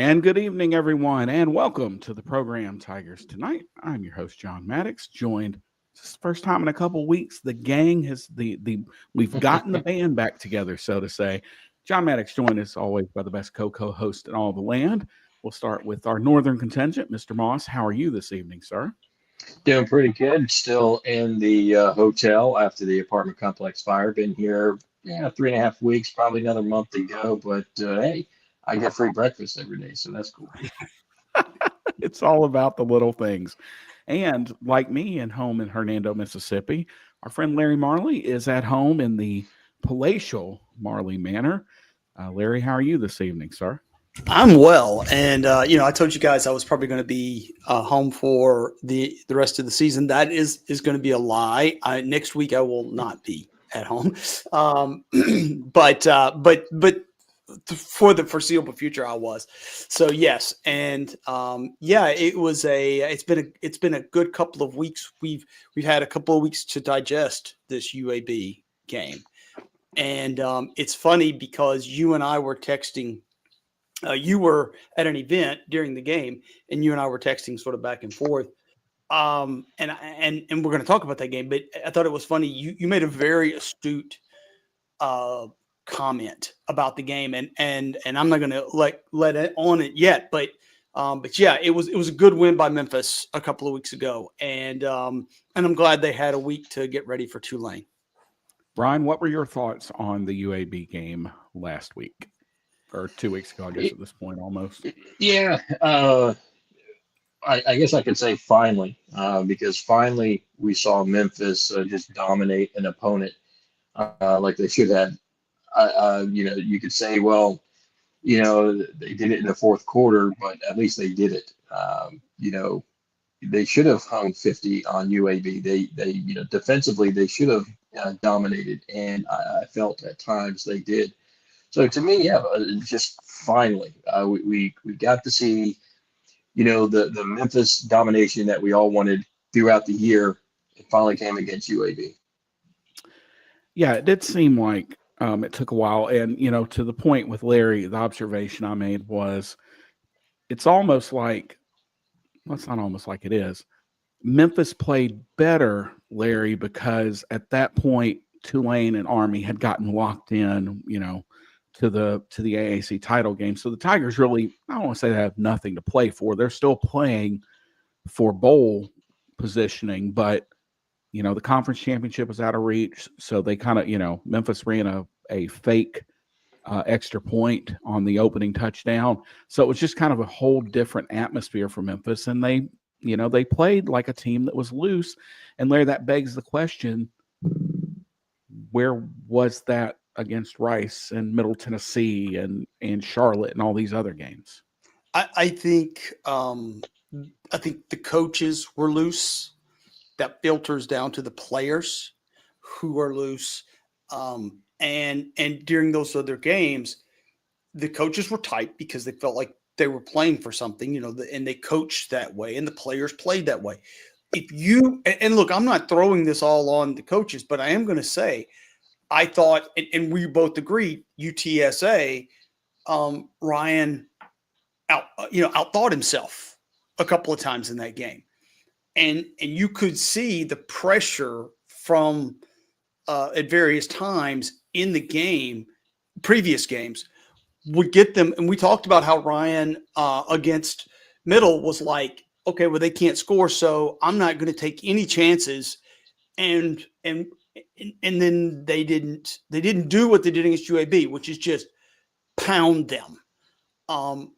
And good evening, everyone, and welcome to the program Tigers Tonight. I'm your host, John Maddox, joined this is the first time in a couple weeks. The gang has we've gotten the band back together, so to say. John Maddox joined us always by the best co-host in all the land. We'll start with our northern contingent, Mr. Moss. How are you this evening, sir? Doing pretty good. Still in the hotel after the apartment complex fire. Been here, 3.5 weeks, probably another month to go. But hey, I get free breakfast every day, so that's cool. It's all about the little things. And like me and home in Hernando, Mississippi, our friend Larry Marley is at home in the palatial Marley Manor. Larry, how are you this evening, sir? I'm well, and I told you guys I was probably going to be home for the rest of the season. That is going to be a lie. Next week I will not be at home, but for the foreseeable future I was. So yes, and it's been a good couple of weeks. We've had a couple of weeks to digest this UAB game, and it's funny because you and I were texting. You were at an event during the game, and you and I were texting sort of back and forth. And we're going to talk about that game, but I thought it was funny. You made a very astute comment about the game, and I'm not going to let it on it yet, but yeah, it was a good win by Memphis a couple of weeks ago, and I'm glad they had a week to get ready for Tulane. Brian, what were your thoughts on the UAB game last week? Or 2 weeks ago, I guess, at this point, almost. Yeah, I guess I could say finally, because finally we saw Memphis just dominate an opponent like they should have. You could say, well, they did it in the fourth quarter, but at least they did it. They should have hung 50 on UAB. They defensively they should have dominated, and I felt at times they did. So to me, yeah, just finally, we got to see, the Memphis domination that we all wanted throughout the year. It finally came against UAB. Yeah, it did seem like it took a while. And, to the point with Larry, the observation I made was it's almost like, well, it's not almost like it is. Memphis played better, Larry, because at that point, Tulane and Army had gotten locked in, to the AAC title game. So the Tigers really, I don't want to say they have nothing to play for. They're still playing for bowl positioning, but the conference championship was out of reach. So they kind of, Memphis ran a fake extra point on the opening touchdown. So it was just kind of a whole different atmosphere for Memphis. And they played like a team that was loose. And Larry, that begs the question, where was that against Rice and Middle Tennessee and Charlotte and all these other games? I think the coaches were loose. That filters down to the players who are loose. And during those other games, the coaches were tight because they felt like they were playing for something, and they coached that way, and the players played that way. And look, I'm not throwing this all on the coaches, but I am going to say, I thought, and we both agreed, UTSA, Ryan outthought himself a couple of times in that game. And you could see the pressure from at various times in the game, previous games, would get them. And we talked about how Ryan against Middle was like, okay, well, they can't score, so I'm not going to take any chances. And then they didn't do what they did against UAB, which is just pound them,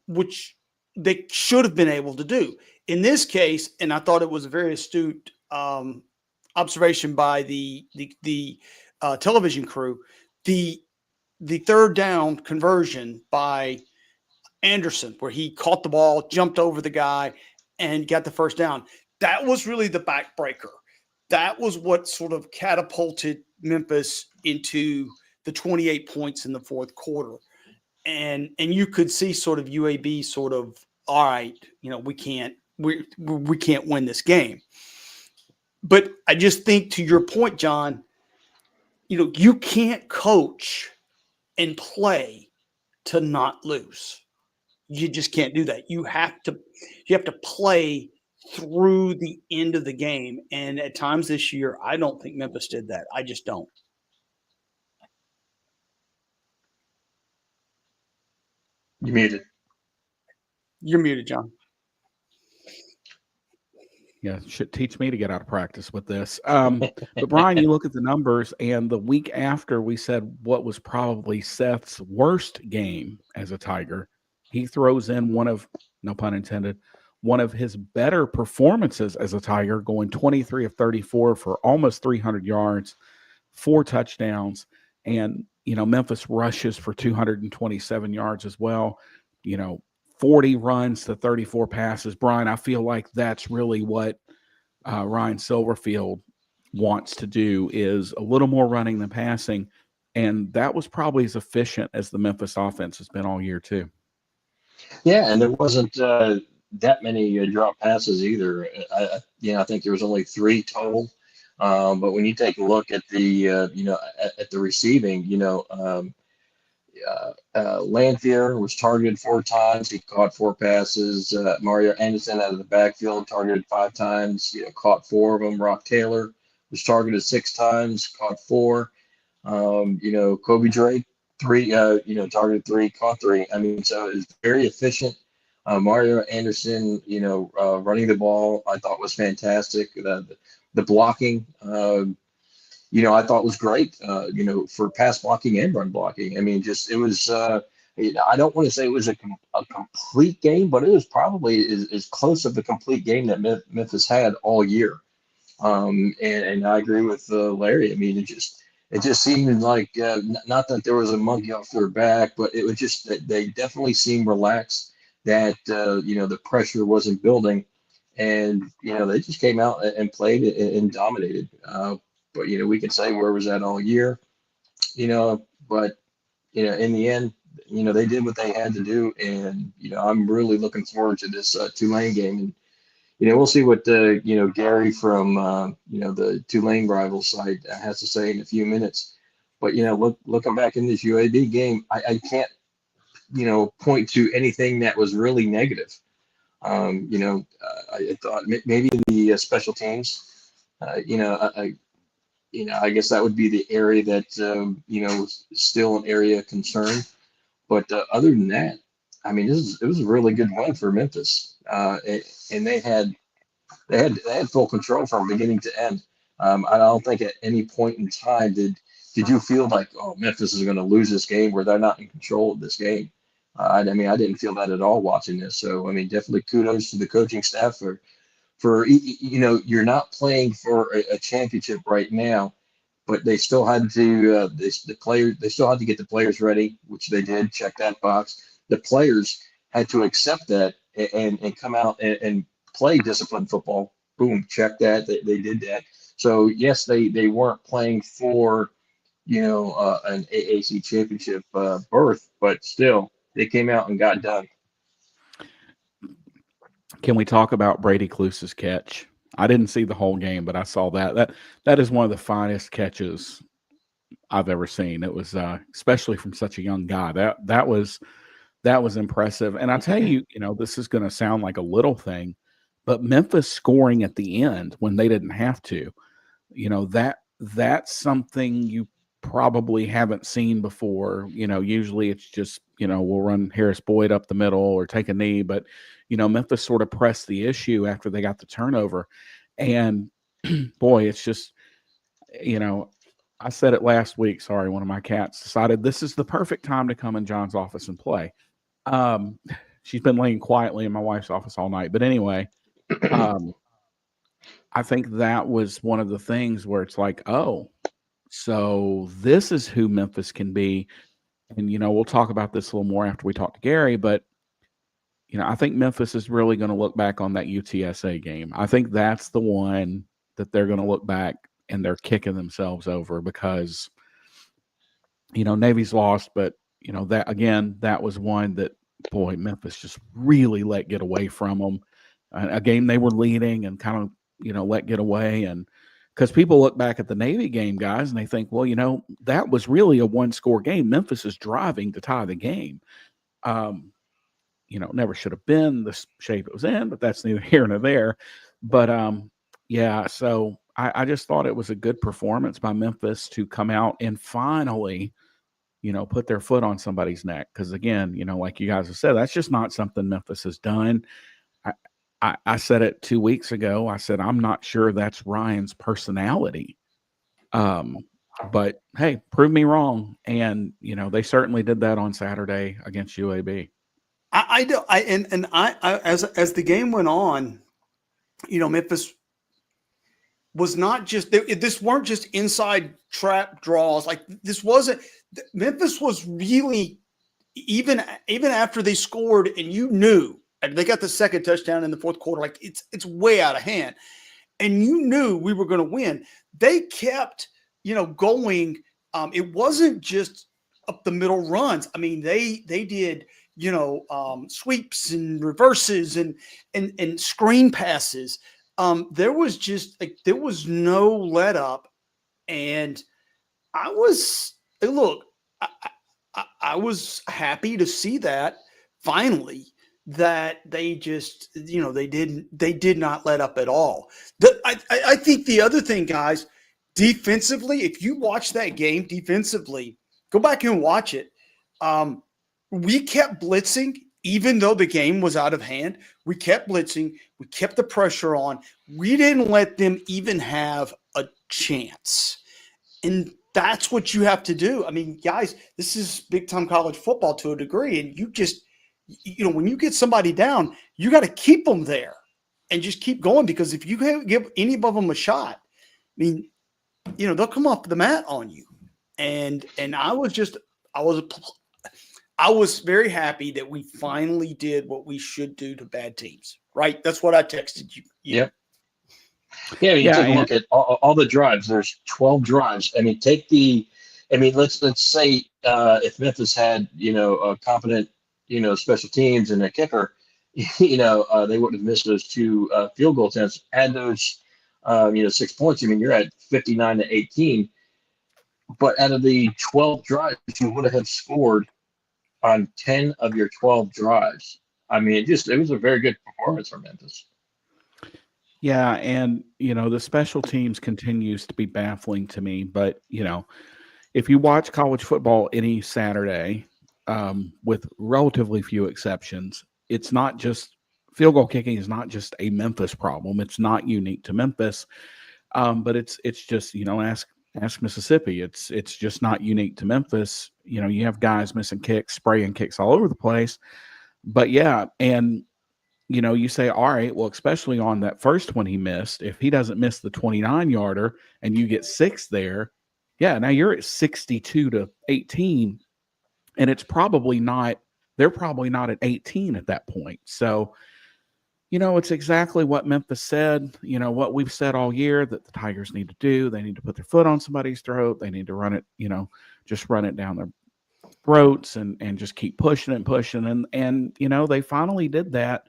which they should have been able to do. In this case, and I thought it was a very astute observation by the television crew, the third down conversion by Anderson, where he caught the ball, jumped over the guy, and got the first down. That was really the backbreaker. That was what sort of catapulted Memphis into the 28 points in the fourth quarter. And you could see sort of UAB sort of, all right, we can't win this game. But I just think, to your point, John, you can't coach and play to not lose. You just can't do that. You have to play through the end of the game. And at times this year, I don't think Memphis did that. I just don't. You muted. You're muted, John. Yeah, should teach me to get out of practice with this. But Bryan, you look at the numbers, and the week after we said what was probably Seth's worst game as a Tiger, he throws in one of, no pun intended, one of his better performances as a Tiger, going 23 of 34 for almost 300 yards, 4 touchdowns, and Memphis rushes for 227 yards as well. 40 runs to 34 passes. Bryan, I feel like that's really what Ryan Silverfield wants to do, is a little more running than passing. And that was probably as efficient as the Memphis offense has been all year too. Yeah, and there wasn't that many drop passes either. I think there was only 3 total. But when you take a look at the at the receiving, Lanphier was targeted 4 times. He caught 4 passes. Mario Anderson out of the backfield targeted 5 times. Caught 4 of them. Rock Taylor was targeted 6 times, caught 4. Kobe Drake 3. Targeted 3, caught 3. I mean, so it's very efficient. Mario Anderson, running the ball, I thought was fantastic. The blocking. I thought was great, for pass blocking and run blocking. I mean, it was, I don't want to say it was a complete game, but it was probably as close of a complete game that Memphis had all year. And I agree with Larry. I mean, it just seemed like, not that there was a monkey off their back, but it was just that they definitely seemed relaxed, that, the pressure wasn't building. And, they just came out and played and dominated. But, we can say where was that all year, but, in the end, they did what they had to do. And, I'm really looking forward to this Tulane game. And, we'll see what, Guerry from, the Tulane rival side has to say in a few minutes. But, looking back in this UAB game, I can't, point to anything that was really negative. I thought maybe the special teams, I guess that would be the area that, is still an area of concern. But other than that, I mean, it was a really good win for Memphis, and they had full control from beginning to end. I don't think at any point in time did you feel like, oh, Memphis is going to lose this game, where they're not in control of this game. I mean, I didn't feel that at all watching this. So, I mean, definitely kudos to the coaching staff for you're not playing for a championship right now, but they still had to they still had to get the players ready, which they did. Check that box. The players had to accept that and come out and play disciplined football. Boom, check that. They did that. So yes, they weren't playing for an AAC championship berth, but still they came out and got done. Can we talk about Brady Cluse's catch? I didn't see the whole game, but I saw that. That is one of the finest catches I've ever seen. It was especially from such a young guy. That was impressive. And I tell you, this is going to sound like a little thing, but Memphis scoring at the end when they didn't have to, that's something you probably haven't seen before. Usually it's just, we'll run Harris Boyd up the middle or take a knee, but Memphis sort of pressed the issue after they got the turnover. And boy, it's just, I said it last week. Sorry, one of my cats decided this is the perfect time to come in John's office and play. She's been laying quietly in my wife's office all night. But anyway, I think that was one of the things where it's like, oh, so this is who Memphis can be. And, we'll talk about this a little more after we talk to Guerry, but I think Memphis is really going to look back on that UTSA game. I think that's the one that they're going to look back and they're kicking themselves over, because, Navy's lost, but, that was one that, boy, Memphis just really let get away from them. A game they were leading and kind of, let get away. And because people look back at the Navy game, guys, and they think, well, that was really a 1-score game. Memphis is driving to tie the game. never should have been the shape it was in, but that's neither here nor there. But yeah, so I just thought it was a good performance by Memphis to come out and finally, put their foot on somebody's neck. Because again, like you guys have said, that's just not something Memphis has done. I said it 2 weeks ago. I said, I'm not sure that's Ryan's personality. But hey, prove me wrong. And, they certainly did that on Saturday against UAB. I do. As the game went on, Memphis was not just, this weren't just inside trap draws. Like this wasn't, Memphis was really, even after they scored and and they got the second touchdown in the fourth quarter, like it's way out of hand. And you knew we were going to win. They kept, going. It wasn't just up the middle runs. I mean, they did, sweeps and reverses and screen passes. There was no let up. And I was happy to see that finally, that they just, they did not let up at all. I think the other thing, guys, defensively, if you watch that game defensively, go back and watch it. We kept blitzing, even though the game was out of hand. We kept blitzing. We kept the pressure on. We didn't let them even have a chance. And that's what you have to do. I mean, guys, this is big time college football to a degree. And you just, when you get somebody down, you got to keep them there and just keep going, because if you give any of them a shot, I mean, they'll come off the mat on you. And I was very happy that we finally did what we should do to bad teams, right? That's what I texted you. Yep. Yeah, I mean, you take a look at all the drives. There's 12 drives. I mean, let's say if Memphis had, a competent, special teams and a kicker, they wouldn't have missed those two field goal attempts. Add those, 6 points. I mean, you're at 59-18. But out of the 12 drives, you would have scored on 10 of your 12 drives. I mean, it was a very good performance for Memphis. Yeah, and the special teams continues to be baffling to me. But if you watch college football any Saturday, with relatively few exceptions, it's not just field goal kicking is not just a Memphis problem. It's not unique to Memphis, but it's just ask Mississippi. It's just not unique to Memphis. You have guys missing kicks, spraying kicks all over the place. But yeah, and you say, all right, well, especially on that first one he missed, if he doesn't miss the 29-yarder and you get 6 there, yeah, now you're at 62-18, and they're probably not at 18 at that point. So, it's exactly what Memphis said, what we've said all year that the Tigers need to do. They need to put their foot on somebody's throat. They need to run it, just run it down their throats and just keep pushing and pushing. And they finally did that.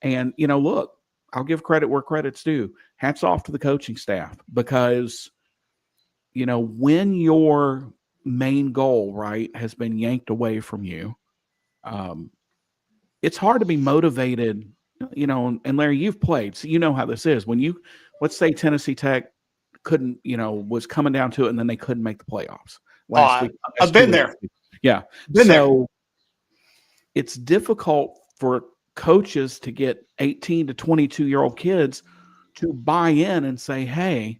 And, look, I'll give credit where credit's due. Hats off to the coaching staff, because, when your main goal, right, has been yanked away from you, it's hard to be motivated, and Larry, you've played, so you know how this is. When let's say Tennessee Tech couldn't, was coming down to it, and then they couldn't make the playoffs last week. I've been there. Yeah. It's difficult for coaches to get 18 to 22-year-old kids to buy in and say, hey,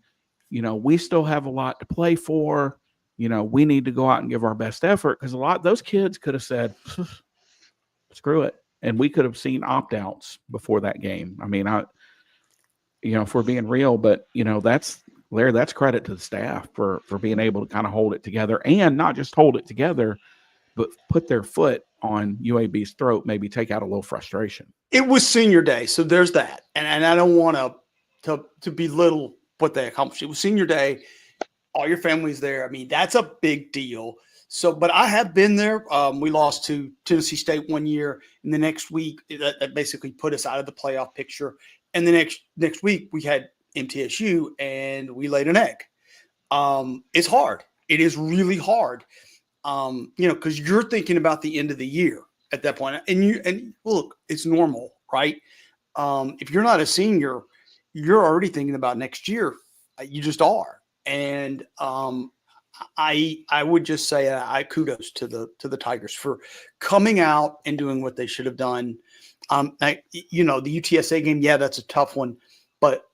we still have a lot to play for. We need to go out and give our best effort, because a lot of those kids could have said, screw it. And we could have seen opt-outs before that game. I mean, if we're being real, but that's credit to the staff for being able to kind of hold it together, and not just hold it together, but put their foot on UAB's throat, maybe take out a little frustration. It was senior day, so there's that. And I don't want to belittle what they accomplished. It was senior day. All your family's there. I mean, that's a big deal. So, but I have been there. We lost to Tennessee State one year, and the next week that basically put us out of the playoff picture. And the next week we had MTSU, and we laid an egg. It's hard. It is really hard. Because you're thinking about the end of the year. at that point. And look, it's normal, right? If you're not a senior, you're already thinking about next year. You just are. And I would just say I kudos to the Tigers for coming out and doing what they should have done. The UTSA game, yeah, that's a tough one, but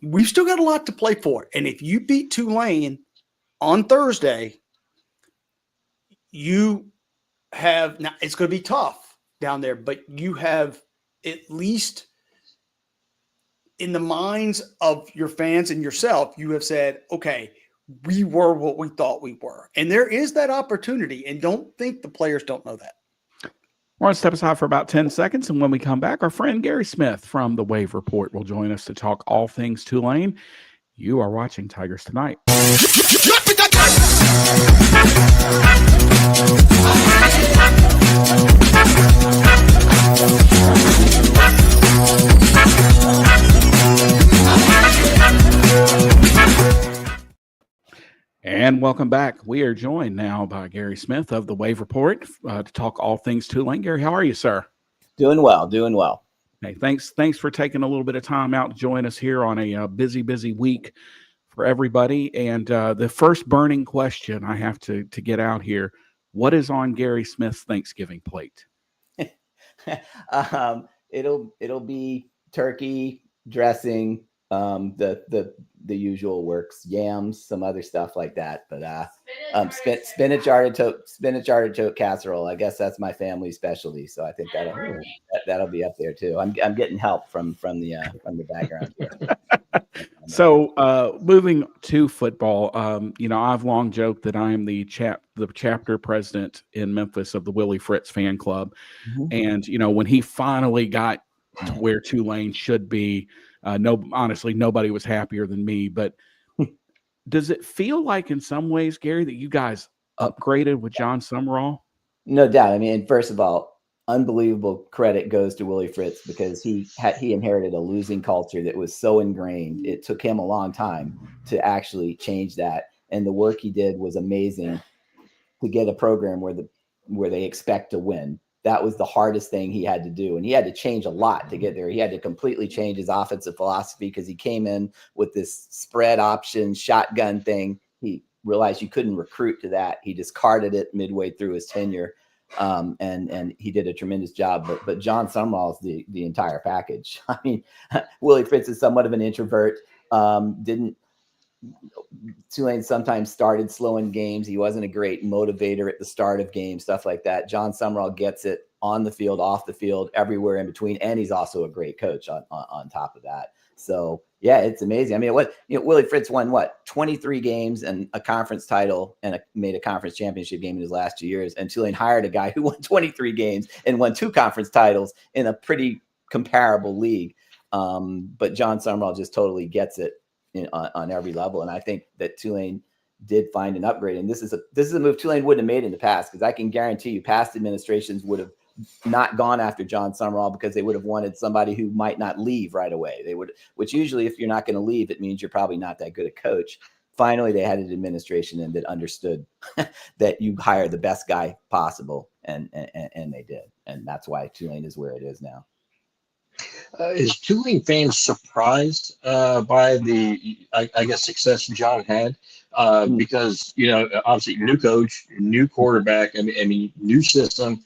we've still got a lot to play for. And if you beat Tulane on Thursday, you have now. It's going to be tough down there, but you have at least in the minds of your fans and yourself, you have said, okay, we were what we thought we were. And there is that opportunity. And don't think the players don't know that. We're going to step aside for about 10 seconds. And when we come back, our friend Guerry Smith from the Wave Report will join us to talk all things Tulane. You are watching Tigers Tonight. And welcome back. We are joined now by Guerry Smith of the Wave Report to talk all things Tulane. Guerry, how are you, sir? Doing well. Hey, thanks for taking a little bit of time out to join us here on a busy week for everybody. And the first burning question I have to get out here: what is on Guerry Smith's Thanksgiving plate? It'll be turkey, dressing, the usual works, yams, some other stuff like that. But spinach artichoke casserole. I guess that's my family specialty. So I think that'll be up there too. I'm getting help from the background here. So moving to football, I've long joked that I am the chapter president in Memphis of the Willie Fritz fan club. Mm-hmm. And, when he finally got to where Tulane should be, honestly, nobody was happier than me. But does it feel like in some ways, Guerry, that you guys upgraded with John Summerall? No doubt. I mean, first of all, unbelievable credit goes to Willie Fritz because he inherited a losing culture that was so ingrained. It took him a long time to actually change that. And the work he did was amazing to get a program where they expect to win. That was the hardest thing he had to do. And he had to change a lot to get there. He had to completely change his offensive philosophy because he came in with this spread option shotgun thing. He realized you couldn't recruit to that. He discarded it midway through his tenure. And he did a tremendous job, but John Summerall is the entire package. I mean, Willie Fritz is somewhat of an introvert. Tulane sometimes started slow in games. He wasn't a great motivator at the start of games, stuff like that. John Summerall gets it on the field, off the field, everywhere in between, and he's also a great coach on top of that. So yeah, it's amazing. I mean, Willie Fritz won 23 games and a conference title and made a conference championship game in his last 2 years. And Tulane hired a guy who won 23 games and won 2 conference titles in a pretty comparable league. But John Summerall just totally gets it on every level. And I think that Tulane did find an upgrade. And this is a move Tulane wouldn't have made in the past, because I can guarantee you past administrations would have not gone after John Summerall because they would have wanted somebody who might not leave right away. Which usually if you're not going to leave, it means you're probably not that good a coach. Finally, they had an administration in that understood that you hire the best guy possible. And they did. And that's why Tulane is where it is now. Is Tulane fans surprised by the, I guess, success John had? Because, obviously new coach, new quarterback, I mean, new system.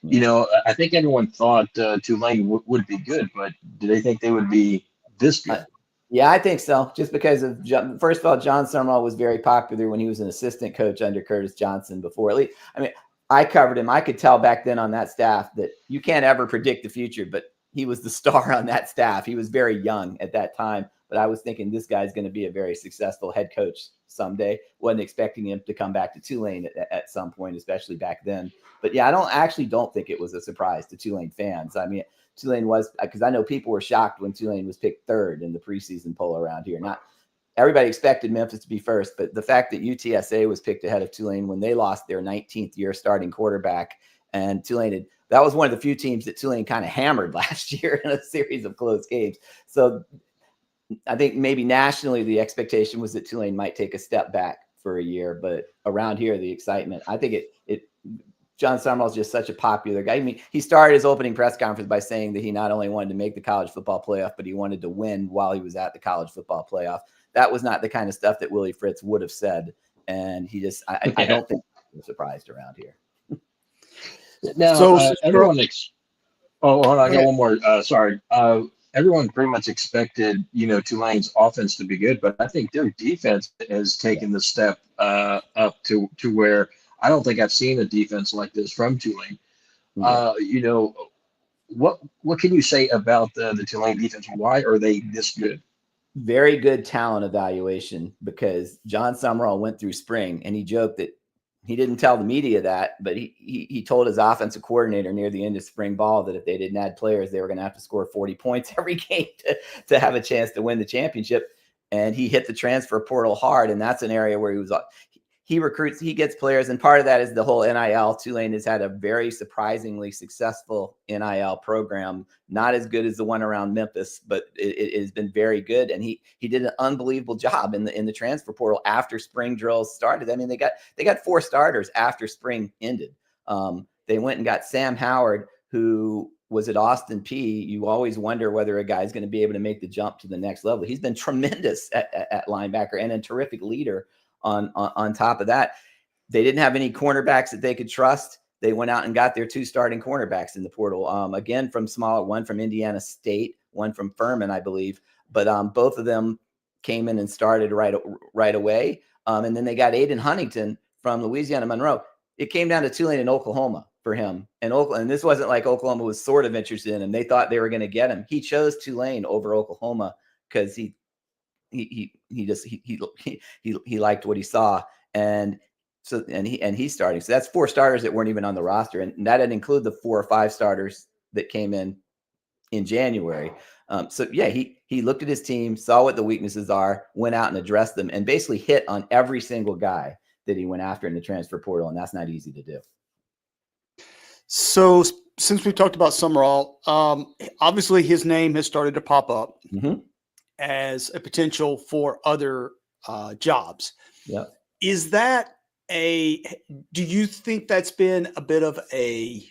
I think everyone thought Tulane would be good, but do they think they would be this good? Yeah, I think so. Just because of, first of all, John Summerall was very popular when he was an assistant coach under Curtis Johnson before. At least, I mean, I covered him. I could tell back then on that staff that you can't ever predict the future, but he was the star on that staff. He was very young at that time, but I was thinking this guy's going to be a very successful head coach someday. Wasn't expecting him to come back to Tulane at some point, especially back then. But yeah, I don't think it was a surprise to Tulane fans. I mean, Tulane was, because I know people were shocked when Tulane was picked 3rd in the preseason poll around here. Not everybody expected Memphis to be 1st, but the fact that UTSA was picked ahead of Tulane when they lost their 19th year starting quarterback, and Tulane that was one of the few teams that Tulane kind of hammered last year in a series of close games. So I think maybe nationally the expectation was that Tulane might take a step back for a year, but around here the excitement, I think it John Summerall's just such a popular guy. I mean, he started his opening press conference by saying that he not only wanted to make the college football playoff, but he wanted to win while he was at the college football playoff. That was not the kind of stuff that Willie Fritz would have said. And he just, I don't think he was surprised around here. Now, So, everyone hold on, I got one more. Sorry. Everyone pretty much expected, Tulane's offense to be good, but I think their defense has taken the step up to where I don't think I've seen a defense like this from Tulane. Yeah. What can you say about the Tulane defense? Why are they this good? Very good talent evaluation, because John Summerall went through spring and he joked that he didn't tell the media that, but he told his offensive coordinator near the end of spring ball that if they didn't add players, they were going to have to score 40 points every game to have a chance to win the championship. And he hit the transfer portal hard. And that's an area where he recruits, he gets players. And part of that is the whole NIL. Tulane has had a very surprisingly successful NIL program, not as good as the one around Memphis, but it has been very good. And he did an unbelievable job in the transfer portal after spring drills started. I mean, they got 4 starters after spring ended. They went and got Sam Howard, who was at Austin P. You always wonder whether a guy's going to be able to make the jump to the next level. He's been tremendous at linebacker and a terrific leader. On top of that, they didn't have any cornerbacks that they could trust. They went out and got their 2 starting cornerbacks in the portal. Again, from smaller, one from Indiana State, one from Furman, I believe. But both of them came in and started right away. And then they got Aiden Huntington from Louisiana Monroe. It came down to Tulane and Oklahoma for him. And this wasn't like Oklahoma was sort of interested in him. They thought they were going to get him. He chose Tulane over Oklahoma because he liked what he saw, and he's starting. So that's 4 starters that weren't even on the roster, and that didn't include the 4 or 5 starters that came in January. So yeah, he looked at his team, saw what the weaknesses are, went out and addressed them, and basically hit on every single guy that he went after in the transfer portal, and that's not easy to do. So since we talked about Summerall, obviously his name has started to pop up. Mm-hmm. As a potential for other jobs. Yeah. Do you think that's been a bit of a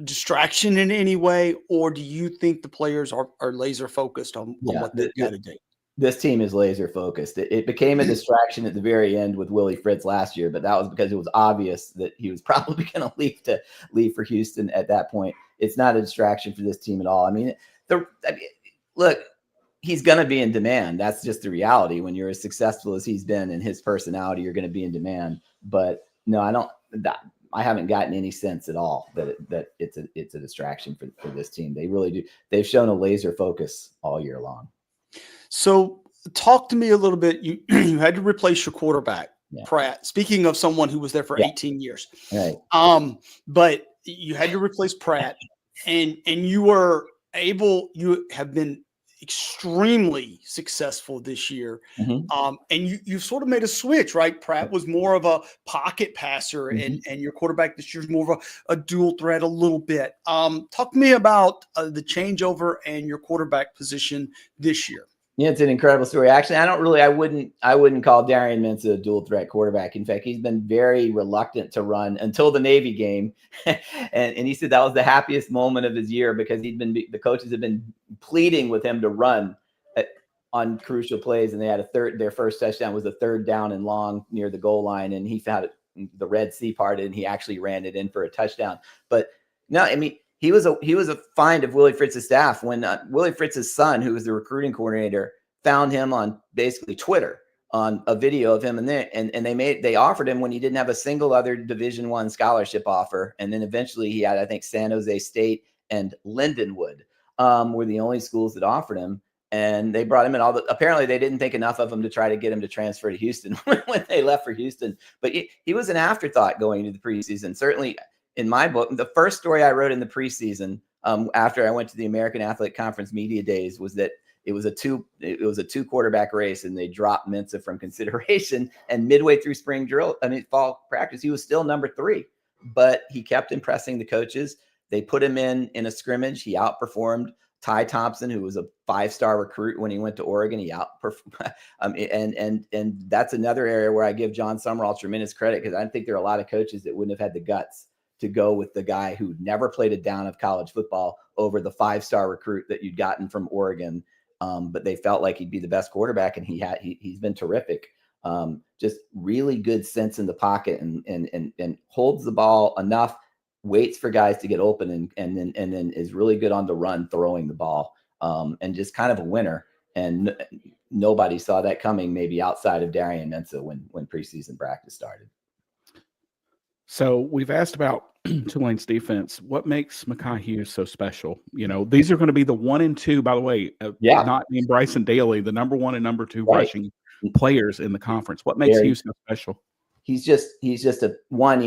distraction in any way, or do you think the players are laser focused on what they've got to do? This team is laser focused. It became a distraction at the very end with Willie Fritz last year, but that was because it was obvious that he was probably going to leave for Houston at that point. It's not a distraction for this team at all. I mean, look, he's going to be in demand. That's just the reality. When you're as successful as he's been in his personality, you're going to be in demand. But no, I haven't gotten any sense at all that it's a distraction for this team. They really do. They've shown a laser focus all year long. So talk to me a little bit. You had to replace your quarterback, Pratt. Speaking of someone who was there for 18 years. Right. But you had to replace Pratt, and you have been extremely successful this year. Mm-hmm. And you've sort of made a switch, right? Pratt was more of a pocket passer, and your quarterback this year is more of a dual threat a little bit. Talk to me about the changeover and your quarterback position this year. Yeah, it's an incredible story. Actually, I wouldn't call Darian Mintz a dual threat quarterback. In fact, he's been very reluctant to run until the Navy game. and he said that was the happiest moment of his year because the coaches have been pleading with him to run on crucial plays. And they had their first touchdown was a 3rd down and long near the goal line. And he found the Red Sea parted and he actually ran it in for a touchdown. But no, I mean, he was a find of Willie Fritz's staff when Willie Fritz's son, who was the recruiting coordinator, found him on basically Twitter on a video of him, and they offered him when he didn't have a single other Division I scholarship offer, and then eventually he had, I think, San Jose State and Lindenwood were the only schools that offered him, and they brought him in. Apparently they didn't think enough of him to try to get him to transfer to Houston when they left for Houston, but he was an afterthought going into the preseason. Certainly. In my book, the first story I wrote in the preseason, after I went to the American Athletic Conference media days, was that it was a 2 quarterback race, and they dropped Mensah from consideration. And midway through fall practice, he was still number 3, but he kept impressing the coaches. They put him in a scrimmage. He outperformed Ty Thompson, who was a 5-star recruit when he went to Oregon, he outperformed. And that's another area where I give John Summerall tremendous credit, because I think there are a lot of coaches that wouldn't have had the guts to go with the guy who never played a down of college football over the 5-star recruit that you'd gotten from Oregon. But they felt like he'd be the best quarterback, and he's been terrific. Just really good sense in the pocket, and holds the ball enough, waits for guys to get open, and then is really good on the run, throwing the ball, and just kind of a winner. And nobody saw that coming, maybe outside of Darian Mensah when preseason practice started. So we've asked about Tulane's defense. What makes Mekhi Hughes so special? You know, these are going to be the 1 and 2, by the way, not named Bryson Daly, the number 1 and number 2 rushing players in the conference. What makes Hughes so special? He's just he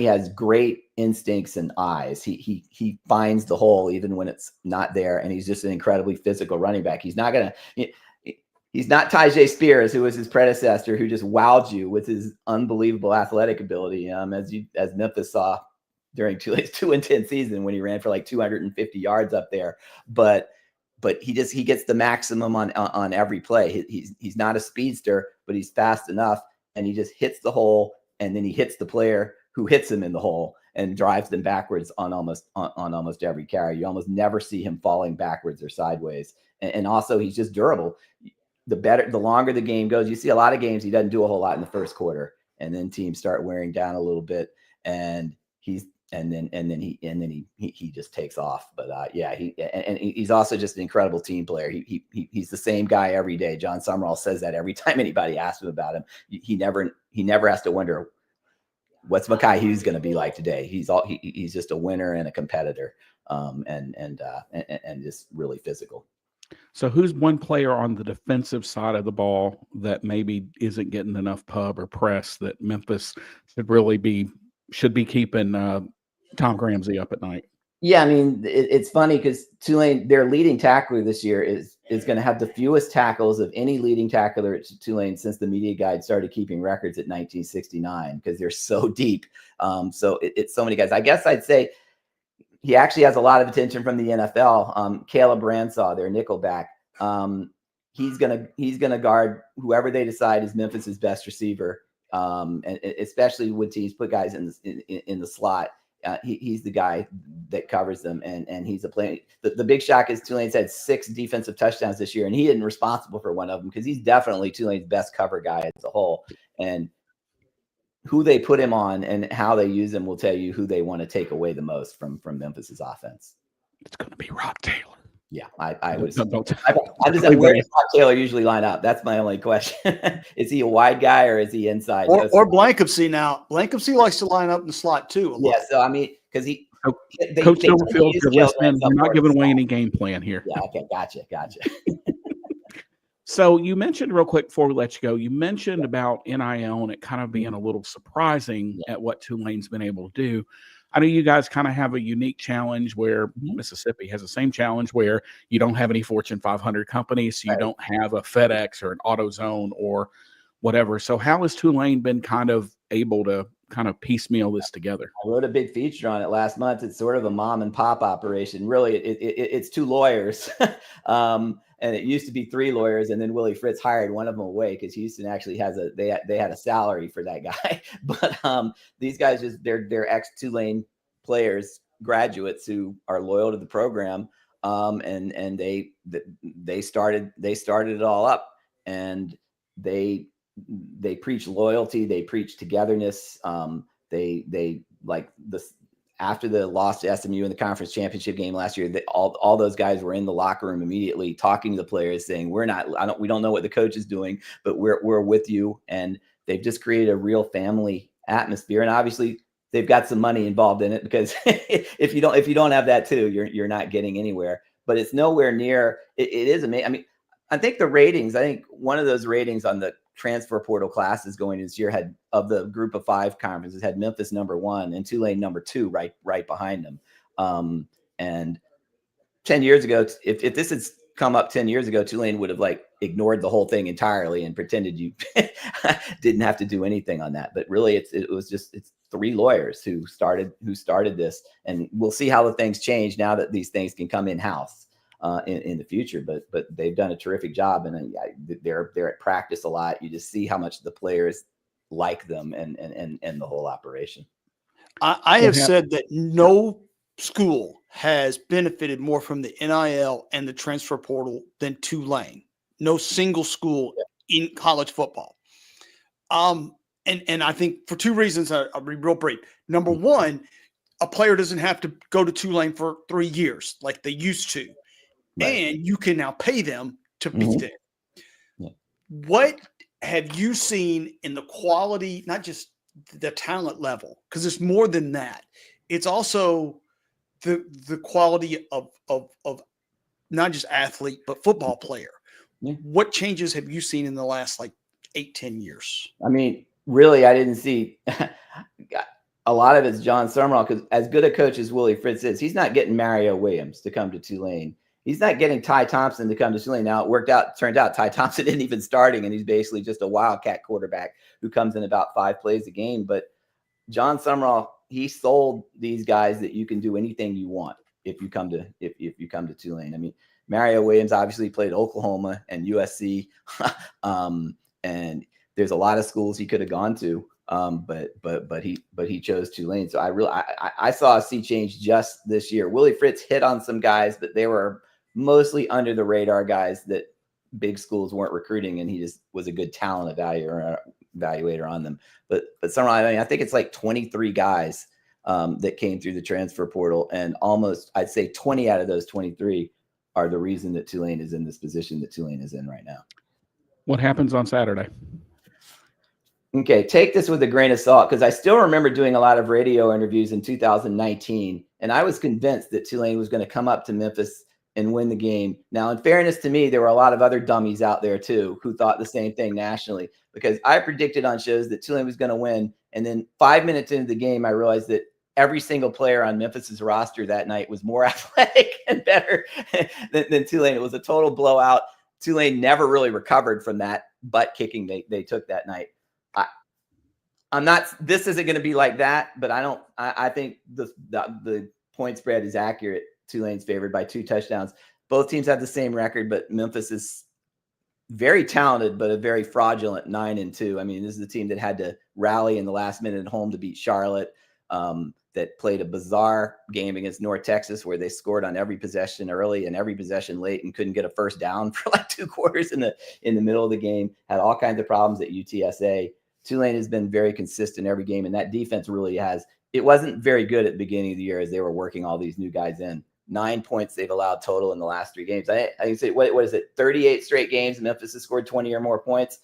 has great instincts and eyes. He finds the hole even when it's not there, and he's just an incredibly physical running back. He's not Tyjae Spears, who was his predecessor, who just wowed you with his unbelievable athletic ability, as Memphis saw during Tulane's 2-10 season when he ran for like 250 yards up there. But he gets the maximum on every play. He's not a speedster, but he's fast enough, and he just hits the hole, and then he hits the player who hits him in the hole and drives them backwards on almost every carry. You almost never see him falling backwards or sideways. And also, he's just durable. The longer the game goes, you see a lot of games he doesn't do a whole lot in the first quarter, and then teams start wearing down a little bit, and then he just takes off. But he's also just an incredible team player. He's the same guy every day. John Summerall says that every time anybody asks him about him. He never has to wonder what's Mekhi Hughes going to be like today. He's just a winner and a competitor, and just really physical. So who's one player on the defensive side of the ball that maybe isn't getting enough pub or press that Memphis should be keeping Tom Ramsey up at night? Yeah, I mean, it's funny because Tulane, their leading tackler this year is going to have the fewest tackles of any leading tackler at Tulane since the media guide started keeping records at 1969, because they're so deep. So it's so many guys. I guess I'd say he actually has a lot of attention from the NFL. Caleb Ransaw, their nickelback. He's gonna guard whoever they decide is Memphis's best receiver, and especially when teams put guys in the slot. He's the guy that covers them, and he's a play. The big shock is Tulane's had 6 defensive touchdowns this year, and he isn't responsible for one of them, because he's definitely Tulane's best cover guy as a whole. And who they put him on and how they use him will tell you who they want to take away the most from Memphis's offense. It's going to be Rock Taylor. Yeah, I would. I'm just where does Rock Taylor usually line up? That's my only question. Is he a wide guy or is he inside? Or Blankenship now. Blankenship likes to line up in the slot too. Yeah, so I mean, because Coach Silverfield, you're listening. We're not giving away any game plan here. Yeah, okay, gotcha. So you mentioned real quick before we let you go, you mentioned about NIL and it kind of being a little surprising at what Tulane's been able to do. I know you guys kind of have a unique challenge where Mississippi has the same challenge where you don't have any Fortune 500 companies. So you don't have a FedEx or an AutoZone or whatever. So how has Tulane been kind of able to kind of piecemeal this together? I wrote a big feature on it last month. It's sort of a mom and pop operation. Really, it's 2 lawyers. And it used to be 3 lawyers, and then Willie Fritz hired one of them away because Houston actually they had a salary for that guy. But these guys they're ex-Tulane players, graduates who are loyal to the program, and they started it all up, and they preach loyalty, they preach togetherness. They like this. After the loss to SMU in the conference championship game last year, all those guys were in the locker room immediately talking to the players, saying, we don't know what the coach is doing, but we're with you. And they've just created a real family atmosphere. And obviously they've got some money involved in it, because if you don't have that too, you're not getting anywhere. But it's nowhere near. It is amazing. I mean, I think the ratings. I think one of those ratings on the transfer portal classes going this year had, of the group of 5 conferences, had Memphis number 1 and Tulane number 2 right behind them. And 10 years ago, if this had come up 10 years ago, Tulane would have ignored the whole thing entirely and pretended you didn't have to do anything on that. But really it's 3 lawyers who started this, and we'll see how the things change now that these things can come in-house. in the future. But they've done a terrific job, and they're at practice a lot. You just see how much the players like them and the whole operation. I have said that no school has benefited more from the NIL and the transfer portal than Tulane. No single school in college football. And I think for two reasons, I'll be real brief. Number one, a player doesn't have to go to Tulane for 3 years like they used to. Right. And you can now pay them to be there. Yeah. What have you seen in the quality, not just the talent level, because it's more than that. It's also the quality of not just athlete, but football player. Yeah. What changes have you seen in the last 8-10 years? I mean, really, I didn't see a lot of it's John Summerall, because as good a coach as Willie Fritz is, he's not getting Mario Williams to come to Tulane. He's not getting Ty Thompson to come to Tulane. Now, turned out Ty Thompson isn't even starting, and he's basically just a wildcat quarterback who comes in about 5 plays a game. But John Summerall, he sold these guys that you can do anything you want if you come to Tulane. I mean, Mario Williams obviously played Oklahoma and USC, and there's a lot of schools he could have gone to, but he chose Tulane. So I saw a sea change just this year. Willie Fritz hit on some guys, but they were mostly under the radar guys that big schools weren't recruiting, and he just was a good talent evaluator on them. But Summerall, I mean, I think it's 23 guys that came through the transfer portal, and almost, I'd say 20 out of those 23 are the reason that Tulane is in this position that Tulane is in right now. What happens on Saturday? Okay, take this with a grain of salt, because I still remember doing a lot of radio interviews in 2019, and I was convinced that Tulane was going to come up to Memphis and win the game. Now, in fairness to me, there were a lot of other dummies out there too who thought the same thing nationally, because I predicted on shows that Tulane was going to win, and then 5 minutes into the game, I realized that every single player on Memphis's roster that night was more athletic and better than Tulane. It was a total blowout. Tulane never really recovered from that butt kicking they took that night. This isn't going to be like that, but I think the point spread is accurate. Tulane's favored by 2 touchdowns. Both teams have the same record, but Memphis is very talented, but a very fraudulent 9-2. I mean, this is the team that had to rally in the last minute at home to beat Charlotte, that played a bizarre game against North Texas where they scored on every possession early and every possession late and couldn't get a first down for 2 quarters in the middle of the game. Had all kinds of problems at UTSA. Tulane has been very consistent every game, and that defense really has. It wasn't very good at the beginning of the year as they were working all these new guys in. 9 points they've allowed total in the last 3 games. I can say, what is it? 38 straight games. Memphis has scored 20 or more points.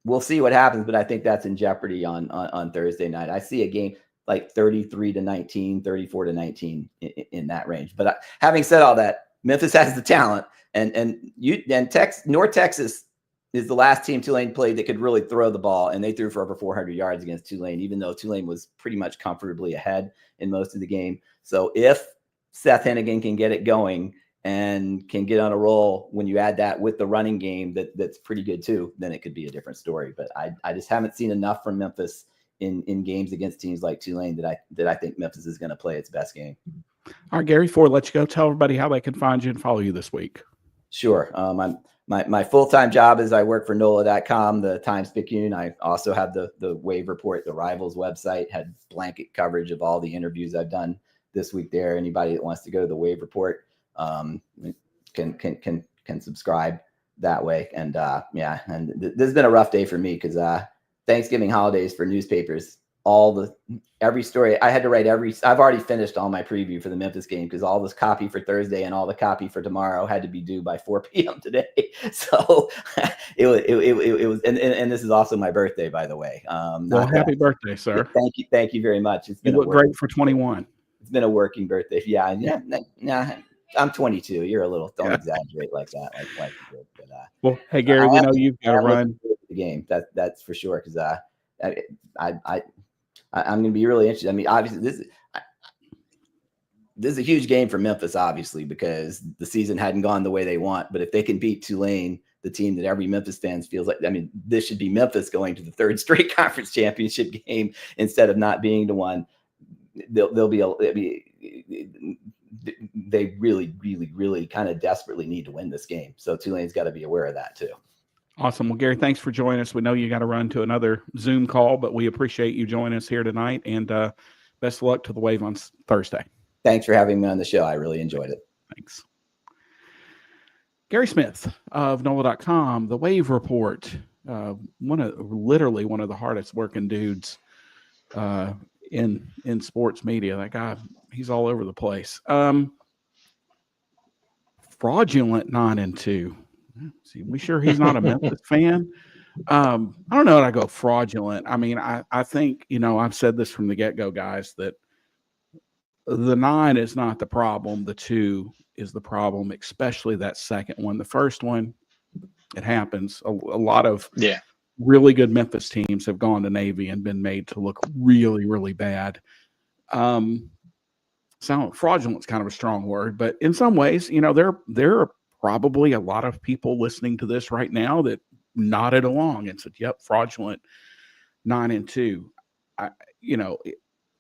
We'll see what happens, but I think that's in jeopardy on Thursday night. I see a game 33-19, 34-19 in that range. But having said all that, Memphis has the talent, and North Texas is the last team Tulane played that could really throw the ball, and they threw for over 400 yards against Tulane, even though Tulane was pretty much comfortably ahead in most of the game. So if Seth Hennigan can get it going and can get on a roll, when you add that with the running game that's pretty good too, then it could be a different story. But I just haven't seen enough from Memphis in games against teams like Tulane that I think Memphis is going to play its best game. All right, Guerry, before I let you go, tell everybody how they can find you and follow you this week. Sure. My full-time job is I work for NOLA.com, the Times-Picayune. I also have the Wave Report, the Rivals website, had blanket coverage of all the interviews I've done this week there. Anybody that wants to go to the Wave Report can subscribe that way. And this has been a rough day for me because Thanksgiving holidays for newspapers, every story I had to write I've already finished all my preview for the Memphis game because all this copy for Thursday and all the copy for tomorrow had to be due by 4 p.m. today. So it was, and this is also my birthday, by the way. Well, happy birthday, sir. Thank you very much. You look great for 21. It's been a working birthday. Yeah. I'm 22. You're a little, don't exaggerate like that. But, well, hey, Guerry, we know you've got to run the game. That's for sure. Because I'm going to be really interested. I mean, obviously, this is a huge game for Memphis, obviously, because the season hadn't gone the way they want. But if they can beat Tulane, the team that every Memphis fan feels like, I mean, this should be Memphis going to the 3rd straight conference championship game instead of not being to one. they really, really, really kind of desperately need to win this game. So Tulane's got to be aware of that too. Awesome. Well, Guerry, thanks for joining us. We know you got to run to another Zoom call, but we appreciate you joining us here tonight, and best of luck to the Wave on Thursday. Thanks for having me on the show. I really enjoyed it. Thanks. Guerry Smith of NOLA.com, the Wave Report, literally one of the hardest working dudes in sports media. That guy, he's all over the place. Fraudulent 9-2. See, we sure he's not a Memphis fan? I don't know. I go fraudulent. I mean, I think, I've said this from the get-go, guys, that the 9 is not the problem. The 2 is the problem, especially that second one. The first one, it happens. A lot of really good Memphis teams have gone to Navy and been made to look really, really bad. Fraudulent is kind of a strong word, but in some ways, there are probably a lot of people listening to this right now that nodded along and said, yep, fraudulent 9-2.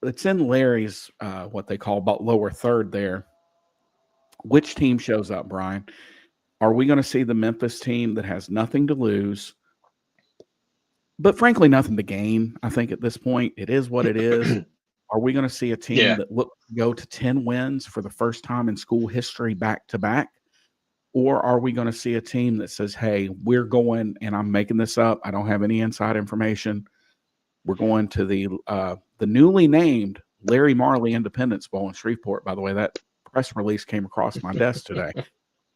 It's in Larry's, what they call about lower third there. Which team shows up, Bryan? Are we going to see the Memphis team that has nothing to lose, but frankly, nothing to gain? I think at this point, it is what it is. Are we going to see a team that go to 10 wins for the first time in school history back to back? Or are we going to see a team that says, hey, we're going, and I'm making this up, I don't have any inside information, we're going to the newly named Larry Marley Independence Bowl in Shreveport. By the way, that press release came across my desk today.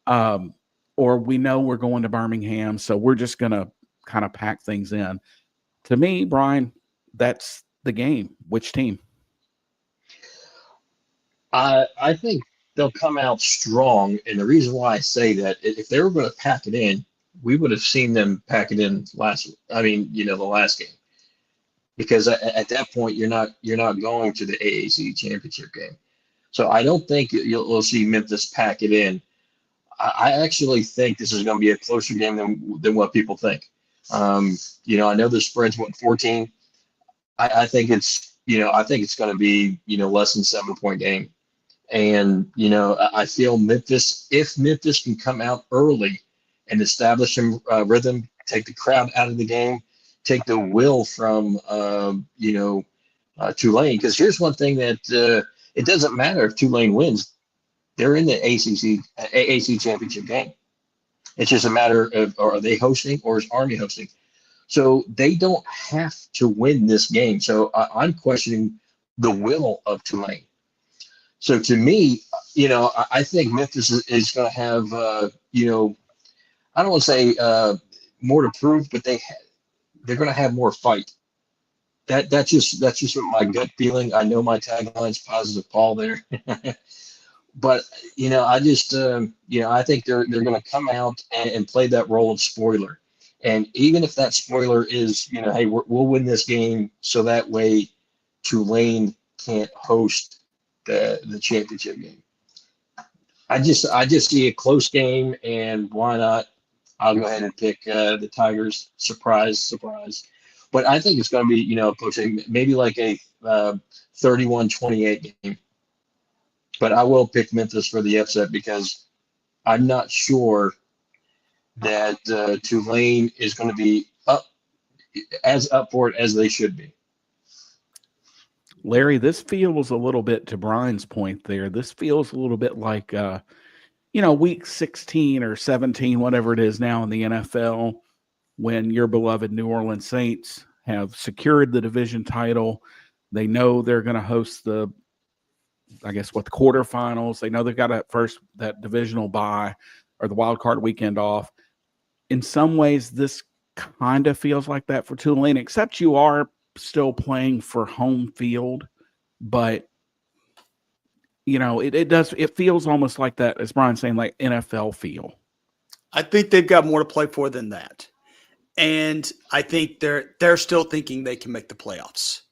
Or we know we're going to Birmingham, so we're just going to kind of pack things in. To me, Bryan, that's the game. Which team? I think they'll come out strong, and the reason why I say that, if they were going to pack it in, we would have seen them pack it in the last game, because at that point you're not going to the AAC championship game. So I don't think you'll see Memphis pack it in. I actually think this is going to be a closer game than what people think. I know the spread's 14. I think it's going to be less than 7-point game. And, I feel if Memphis can come out early and establish some rhythm, take the crowd out of the game, take the will from, Tulane. Because here's one thing that it doesn't matter if Tulane wins. They're in the AAC championship game. It's just a matter of, are they hosting or is Army hosting? So they don't have to win this game. So I'm questioning the will of Tulane. So to me, I think Memphis is going to have, I don't want to say more to prove, but they're going to have more fight. That's just my gut feeling. I know my tagline's positive Paul there, but I just I think they're going to come out and play that role of spoiler. And even if that spoiler is, hey, we'll win this game, so that way Tulane can't host the championship game. I just see a close game, and why not? I'll go ahead and pick the Tigers. Surprise. But I think it's going to be, pushing maybe like a 31-28 game. But I will pick Memphis for the upset, because I'm not sure that Tulane is going to be up for it as they should be. Larry, this feels a little bit, to Bryan's point there, this feels a little bit like, week 16 or 17, whatever it is now in the NFL, when your beloved New Orleans Saints have secured the division title. They know they're going to host the quarterfinals. They know they've got that divisional bye or the wild card weekend off. In some ways, this kind of feels like that for Tulane, except you are still playing for home field, but it feels almost like that, as Bryan's saying, like NFL feel. I think they've got more to play for than that. And I think they're still thinking they can make the playoffs.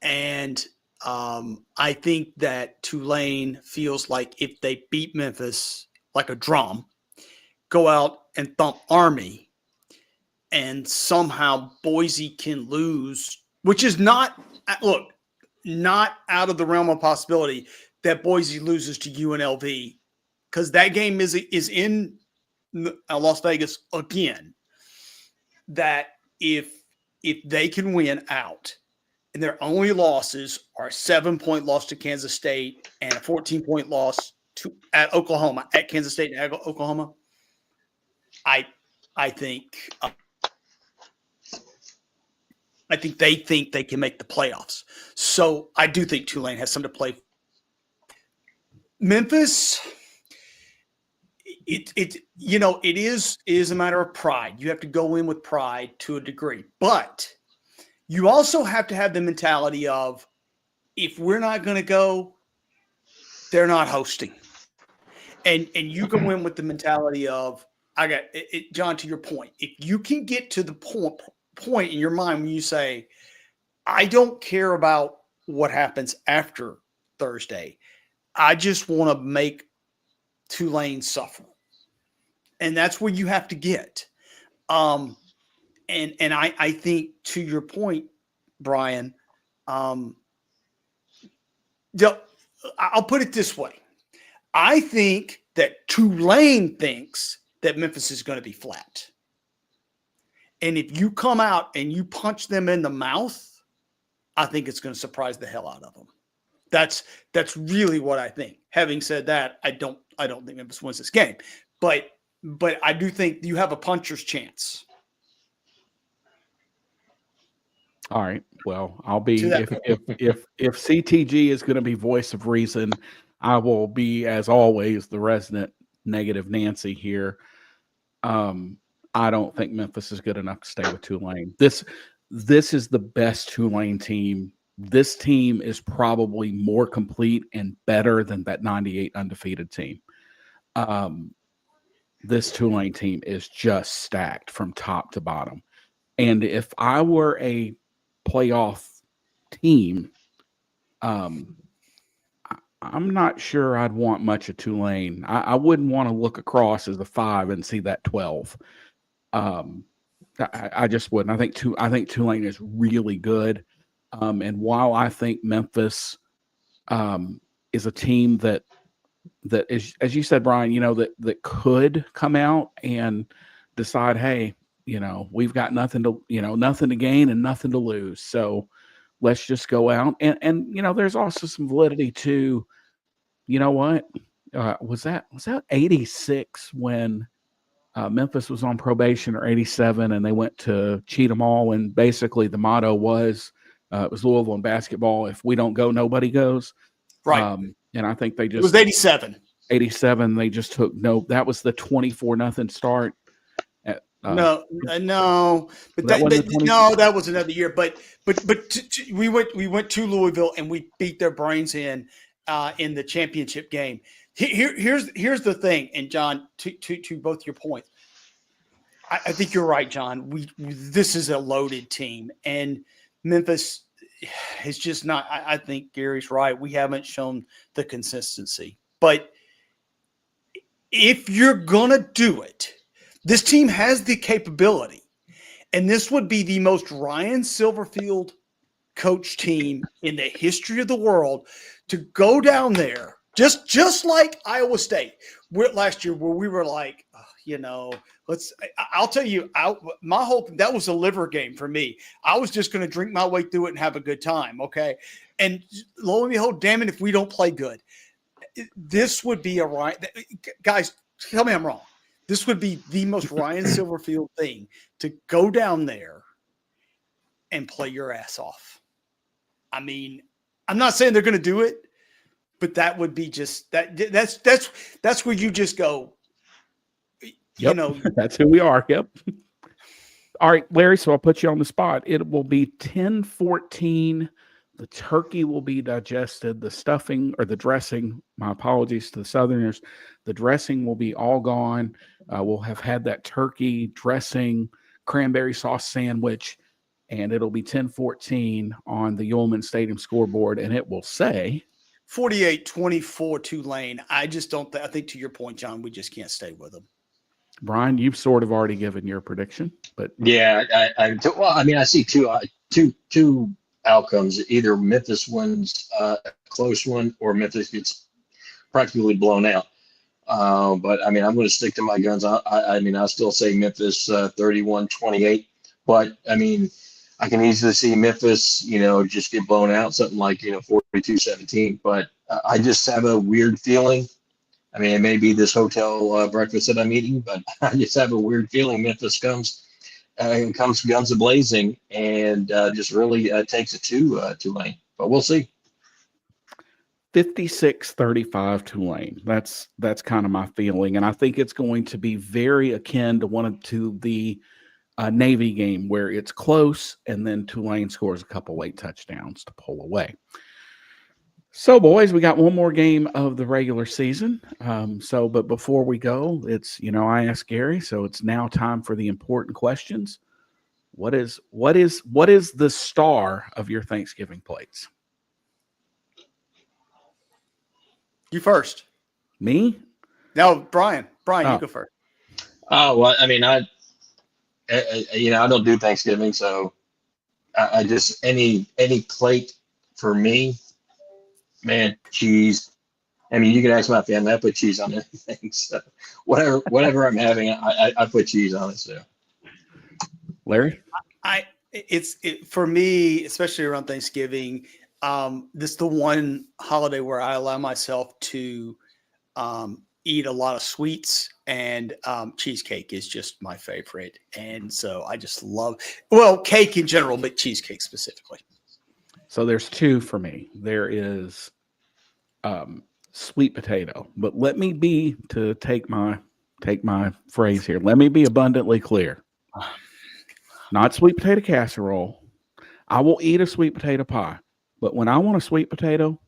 And I think that Tulane feels like if they beat Memphis like a drum, go out and thump Army, and somehow Boise can lose, which is not out of the realm of possibility, that Boise loses to UNLV, because that game is in Las Vegas again, that if they can win out, and their only losses are a 7-point loss to Kansas State and a 14-point loss at Oklahoma, at Kansas State and Oklahoma, I think they think they can make the playoffs. So I do think Tulane has something to play. Memphis, it is a matter of pride. You have to go in with pride to a degree, but you also have to have the mentality of, if we're not going to go, they're not hosting. And you go in with the mentality of, John, to your point, if you can get to the point in your mind when you say, I don't care about what happens after Thursday, I just want to make Tulane suffer. And that's where you have to get. And I think, to your point, Bryan, I'll put it this way. I think that Tulane thinks that Memphis is going to be flat. And if you come out and you punch them in the mouth, I think it's going to surprise the hell out of them. That's really what I think. Having said that, I don't think Memphis wins this game, but I do think you have a puncher's chance. All right. Well, I'll be if CTG is going to be voice of reason, I will be, as always, the resident negative Nancy here. I don't think Memphis is good enough to stay with Tulane. This is the best Tulane team. This team is probably more complete and better than that 98 undefeated team. This Tulane team is just stacked from top to bottom. And if I were a playoff team, I'm not sure I'd want much of Tulane. I wouldn't want to look across as a 5 and see that 12. I just wouldn't. I think Tulane is really good. And while I think Memphis is a team that is, as you said, Bryan, that could come out and decide, hey, we've got nothing to gain and nothing to lose. So let's just go out. And there's also some validity to, what was that 86 when Memphis was on probation, or 87, and they went to cheat them all. And basically the motto was, it was Louisville in basketball, if we don't go, nobody goes. Right. And I think it was 87. 87. They just took that was the 24-0 start. No, but that was another year. But we went to Louisville and we beat their brains in the championship game. Here's the thing, and John, to both your points, I think you're right, John. This is a loaded team, and Memphis is just not. I think Gary's right. We haven't shown the consistency, but if you're gonna do it, this team has the capability, and this would be the most Ryan Silverfield coach team in the history of the world to go down there, just like Iowa State last year, where we were like, I'll tell you, my whole that was a liver game for me. I was just going to drink my way through it and have a good time, okay? And lo and behold, damn it, if we don't play good, this would be guys, tell me I'm wrong. This would be the most Ryan Silverfield thing, to go down there and play your ass off. I mean, I'm not saying they're going to do it, but that would be just that's where you just go. Yep. That's who we are. Yep. All right, Larry. So I'll put you on the spot. It will be 10-14. The turkey will be digested. The stuffing, or the dressing, my apologies to the Southerners, the dressing will be all gone. We'll have had that turkey dressing, cranberry sauce sandwich, and it'll be 10-14 on the Ullman Stadium scoreboard, and it will say 48-24 Tulane. I just don't. I think, to your point, John, we just can't stay with them. Bryan, you've sort of already given your prediction, but yeah, I see two outcomes. Either Memphis wins a close one or Memphis gets practically blown out. But I mean, I'm going to stick to my guns. I mean, I still say Memphis 31-28. But I mean, I can easily see Memphis, just get blown out, something like 42-17. But I just have a weird feeling. I mean, it may be this hotel breakfast that I'm eating, but I just have a weird feeling Memphis comes guns a-blazing and just really takes it to Tulane. But we'll see. 56-35 Tulane. That's kind of my feeling. And I think it's going to be very akin to the Navy game where it's close and then Tulane scores a couple late touchdowns to pull away. So, boys, we got one more game of the regular season. But before we go, it's, I asked Gary, so it's now time for the important questions. What is the star of your Thanksgiving plates? You first. Me? No, Brian. Brian, you go first. Oh, well, I mean, I don't do Thanksgiving, so I just any plate for me, man, cheese. I mean, you can ask my family. I put cheese on anything. So whatever I'm having, I put cheese on it. So, Larry, for me, especially around Thanksgiving. This is the one holiday where I allow myself to eat a lot of sweets, and cheesecake is just my favorite. And so I just love, cake in general, but cheesecake specifically. So there's two for me. There is sweet potato, but let me take my phrase here. Let me be abundantly clear. Not sweet potato casserole. I will eat a sweet potato pie. But when I want a sweet potato,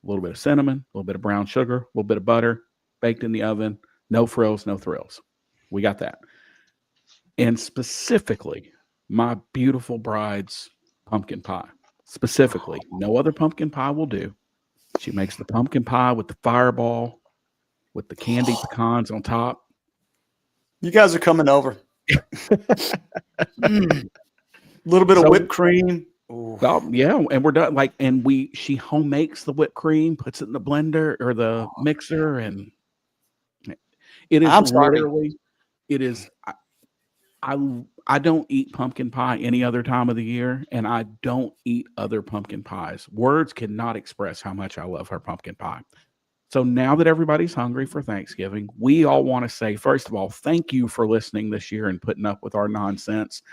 a little bit of cinnamon, a little bit of brown sugar, a little bit of butter, baked in the oven, no frills, no thrills. We got that. And specifically, my beautiful bride's pumpkin pie. Specifically, no other pumpkin pie will do. She makes the pumpkin pie with the fireball, with the candied pecans on top. You guys are coming over. A little bit of whipped cream. Well, yeah, and we're done. She home makes the whipped cream, puts it in the blender or the mixer, and it is literally. It is. I don't eat pumpkin pie any other time of the year, and I don't eat other pumpkin pies. Words cannot express how much I love her pumpkin pie. So now that everybody's hungry for Thanksgiving, we all want to say, first of all, thank you for listening this year and putting up with our nonsense.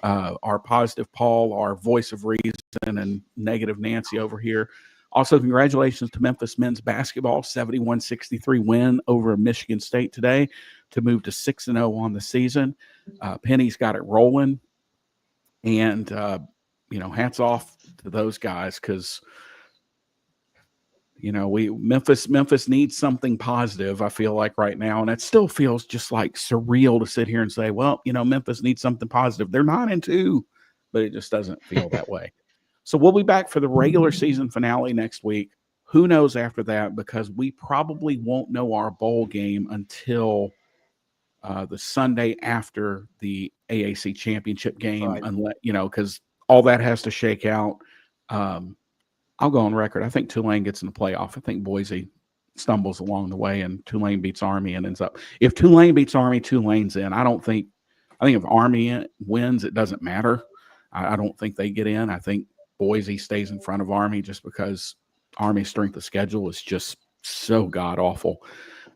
Our positive Paul, our voice of reason, and negative Nancy over here. Also, congratulations to Memphis men's basketball, 71-63 win over Michigan State today to move to 6-0 on the season. Penny's got it rolling, and hats off to those guys because Memphis needs something positive, I feel like right now. And it still feels just like surreal to sit here and say, well, Memphis needs something positive. They're 9-2, but it just doesn't feel that way. So we'll be back for the regular season finale next week. Who knows after that, because we probably won't know our bowl game until the Sunday after the AAC championship game, right. Unless, because all that has to shake out. I'll go on record. I think Tulane gets in the playoff. I think Boise stumbles along the way and Tulane beats Army and ends up. If Tulane beats Army, Tulane's in. I think if Army wins, it doesn't matter. I don't think they get in. I think Boise stays in front of Army just because Army's strength of schedule is just so god awful.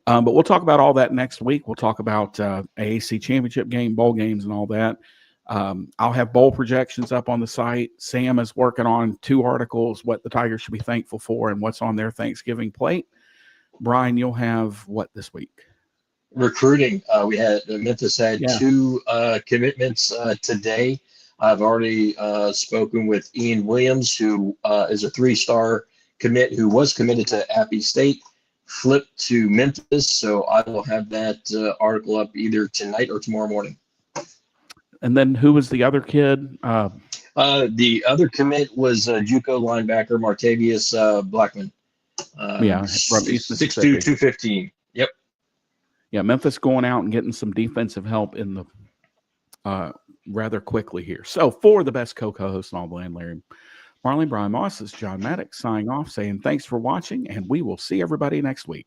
But we'll talk about all that next week. We'll talk about AAC championship game, bowl games, and all that. I'll have bowl projections up on the site. Sam is working on 2 articles, what the Tigers should be thankful for and what's on their Thanksgiving plate. Brian, you'll have what this week? Recruiting. Memphis had 2 commitments today. I've already spoken with Ian Williams, who is a 3-star commit who was committed to Appy State, flipped to Memphis. So I will have that article up either tonight or tomorrow morning. And then who was the other kid? The other commit was JUCO linebacker Martavius Blackman. From East Mississippi. 6'2", 215. Yep. Yeah, Memphis going out and getting some defensive help in the rather quickly here. So for the best co-host in all the land, Larry, Marlene Brian Moss, is John Maddox signing off, saying thanks for watching, and we will see everybody next week.